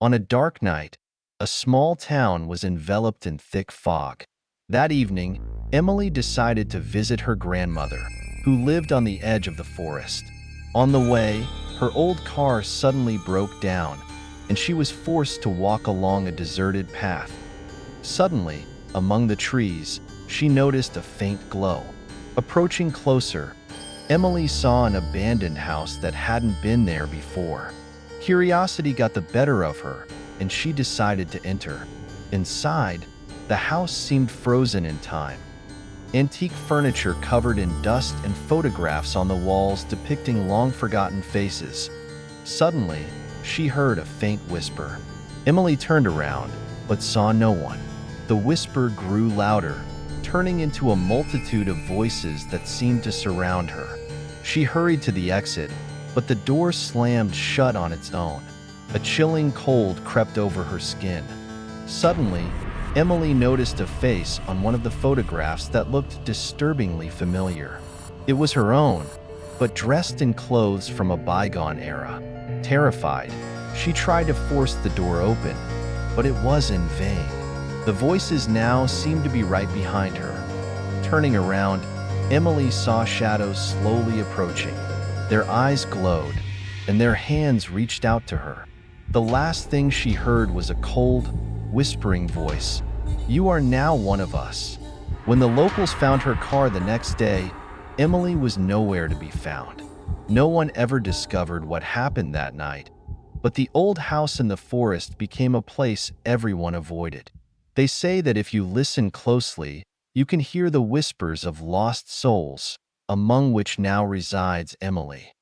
On a dark night, a small town was enveloped in thick fog. That evening, Emily decided to visit her grandmother, who lived on the edge of the forest. On the way, her old car suddenly broke down, and she was forced to walk along a deserted path. Suddenly, among the trees, she noticed a faint glow. Approaching closer, Emily saw an abandoned house that hadn't been there before. Curiosity got the better of her, and she decided to enter. Inside, the house seemed frozen in time. Antique furniture covered in dust and photographs on the walls depicting long-forgotten faces. Suddenly, she heard a faint whisper. Emily turned around, but saw no one. The whisper grew louder, turning into a multitude of voices that seemed to surround her. She hurried to the exit, but the door slammed shut on its own. A chilling cold crept over her skin. Suddenly, Emily noticed a face on one of the photographs that looked disturbingly familiar. It was her own, but dressed in clothes from a bygone era. Terrified, she tried to force the door open, but it was in vain. The voices now seemed to be right behind her. Turning around, Emily saw shadows slowly approaching. Their eyes glowed, and their hands reached out to her. The last thing she heard was a cold, whispering voice. "You are now one of us." When the locals found her car the next day, Emily was nowhere to be found. No one ever discovered what happened that night, but the old house in the forest became a place everyone avoided. They say that if you listen closely, you can hear the whispers of lost souls, among which now resides Emily.